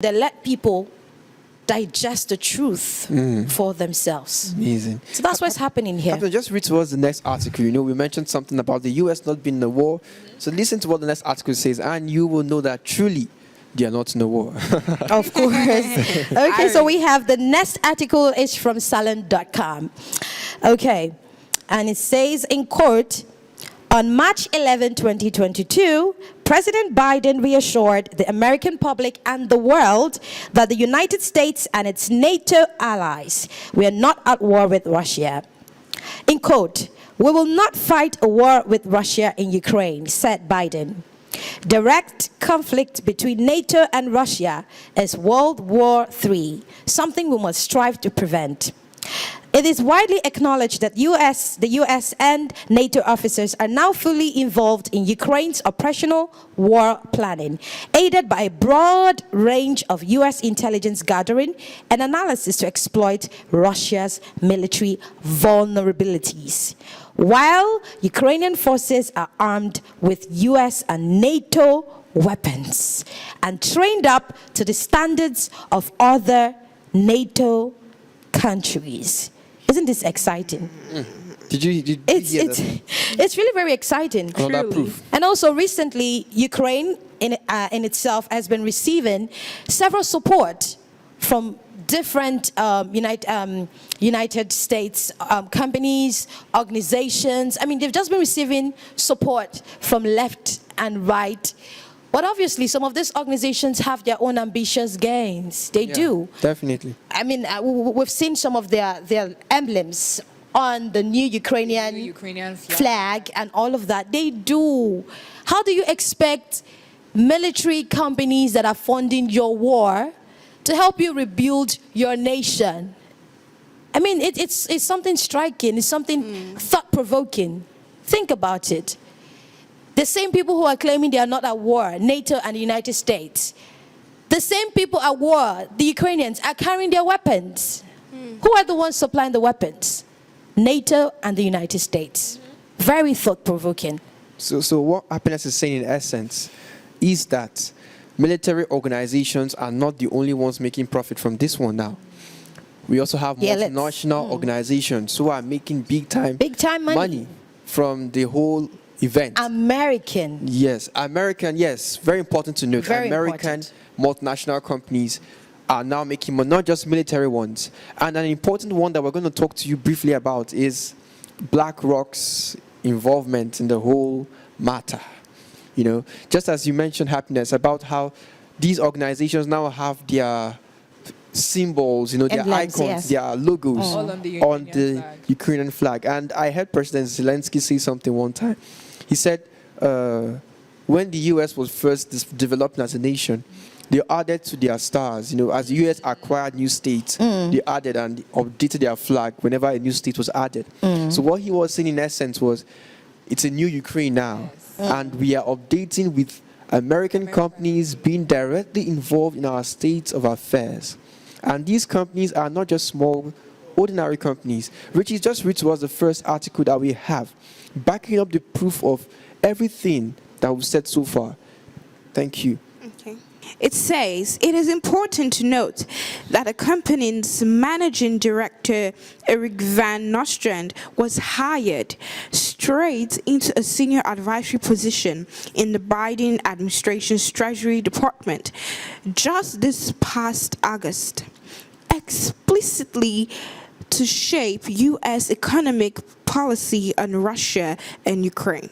They let people digest the truth for themselves. Amazing. So that's what's happening here. Captain, just read towards the next article. We mentioned something about the U.S. not being in a war. So listen to what the next article says, and you will know that truly they are not in a war. Of course. Okay, so we have the next article is from Salon.com. Okay, and it says in quote, on March 11, 2022, President Biden reassured the American public and the world that the United States and its NATO allies were not at war with Russia. In quote, we will not fight a war with Russia in Ukraine, said Biden. Direct conflict between NATO and Russia is World War III, something we must strive to prevent. It is widely acknowledged that the U.S. and NATO officers are now fully involved in Ukraine's operational war planning, aided by a broad range of U.S. intelligence gathering and analysis to exploit Russia's military vulnerabilities. While Ukrainian forces are armed with U.S. and NATO weapons and trained up to the standards of other NATO countries. Isn't this exciting? Did you hear that? It's really very exciting. Another proof. And also recently, Ukraine in itself has been receiving several support from different United States companies, organizations. I mean, they've just been receiving support from left and right. But obviously, some of these organizations have their own ambitious gains. They do. Definitely. I mean, we've seen some of their emblems on the new Ukrainian flag and all of that. They do. How do you expect military companies that are funding your war to help you rebuild your nation? I mean, it's something striking. It's something thought-provoking. Think about it. The same people who are claiming they are not at war, NATO and the United States, the same people at war, the Ukrainians, are carrying their weapons. Who are the ones supplying the weapons? NATO and the United States. Very thought-provoking. So what Happiness is saying in essence is that military organizations are not the only ones making profit from this one now. We also have multinational organizations who are making big time money from the whole event. American. Yes, very important to note. American multinational companies are now making money, not just military ones. And an important one that we're going to talk to you briefly about is BlackRock's involvement in the whole matter. Just as you mentioned, Happiness, about how these organizations now have their symbols, their icons, their logos on the Ukrainian flag. And I heard President Zelensky say something one time. He said, when the U.S. was first developing as a nation, they added to their stars. As the U.S. acquired new states, they added and updated their flag whenever a new state was added. So what he was saying in essence was, it's a new Ukraine now. And we are updating with American companies being directly involved in our state of affairs. And these companies are not just small, ordinary companies. Richie, just read to us the first article that we have, backing up the proof of everything that we've said so far. Thank you. Okay. It says, it is important to note that the company's managing director, Eric Van Nostrand, was hired straight into a senior advisory position in the Biden administration's Treasury Department just this past August, explicitly to shape U.S. economic policy on Russia and Ukraine.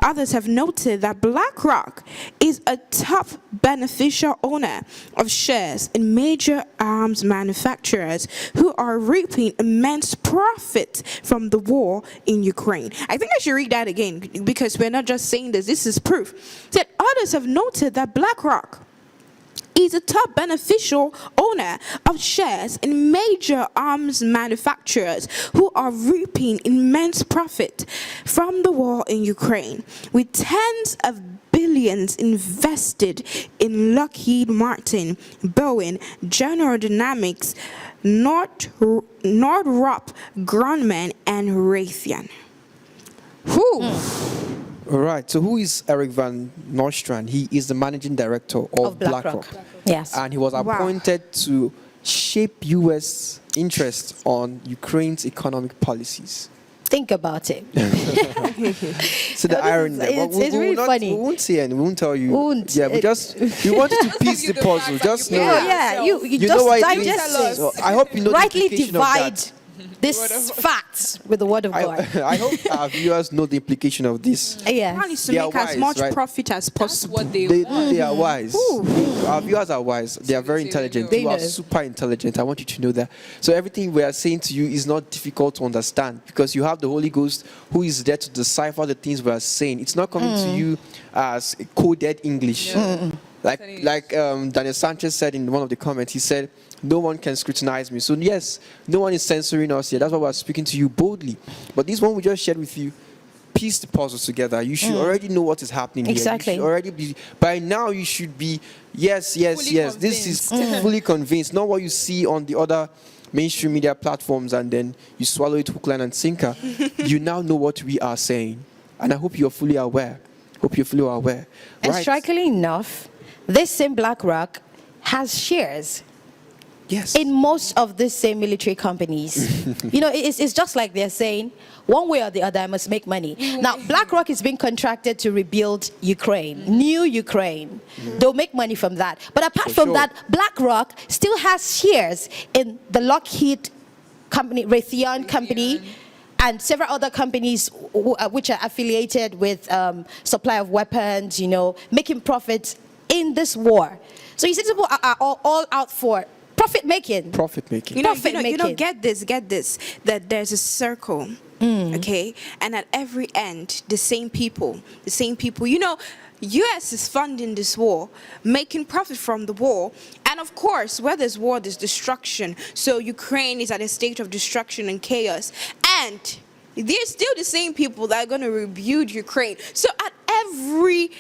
Others have noted that BlackRock is a top beneficial owner of shares in major arms manufacturers who are reaping immense profit from the war in Ukraine. I think I should read that again because we're not just saying this is proof. That others have noted that BlackRock is a top beneficial owner of shares in major arms manufacturers who are reaping immense profit from the war in Ukraine, with tens of billions invested in Lockheed Martin, Boeing, General Dynamics, Northrop Grumman, and Raytheon. All right. So who is Eric Van Nostrand? He is the managing director of BlackRock. Yes. And he was appointed to shape U.S. interest on Ukraine's economic policies. Think about it. So the irony there. It's really funny. We won't say and we won't tell you. Won't. Yeah, we wanted to piece the puzzle. Just know. You You just know what it digest is? it. So I hope you know Rightly the implication of divide that. this facts with the word of God. I hope our viewers know the implication of this. Yeah. Plan is to They are make as wise, much right? profit as possible. What they They are wise. Our viewers are wise. They are very intelligent. They You are know. super intelligent. I want you to know that. So everything we are saying to you is not difficult to understand because you have the Holy Ghost who is there to decipher the things we are saying. It's not coming to you as coded English. Like Daniel Sanchez said in one of the comments, he said, no one can scrutinize me. So yes, no one is censoring us here. That's why we're speaking to you boldly. But this one we just shared with you, piece the puzzles together. You should already know what is happening Exactly. here. You should already be, by now you should be, yes. This is fully convinced. Not what you see on the other mainstream media platforms and then you swallow it hook, line, and sinker. You now know what we are saying. And I hope you're fully aware. And strikingly enough, this same BlackRock has shares Yes. in most of the same military companies. It's just like they're saying, one way or the other, I must make money. Now, BlackRock is being contracted to rebuild Ukraine, new Ukraine. They'll make money from that. But apart from that, BlackRock still has shares in the Lockheed company, Raytheon company, and several other companies which are affiliated with supply of weapons, making profits in this war. So you see, people are all out for profit making. Get this, that there's a circle, okay? And at every end, the same people. US is funding this war, making profit from the war. And of course, where there's war, there's destruction. So Ukraine is at a state of destruction and chaos. And they're still the same people that are going to rebuild Ukraine. So at every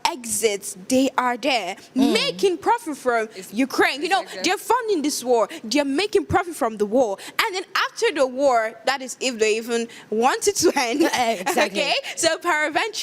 exits, they are there making profit from Ukraine. They're funding this war. They're making profit from the war. And then after the war, that is if they even want it to end. Exactly. Okay? So peradventure,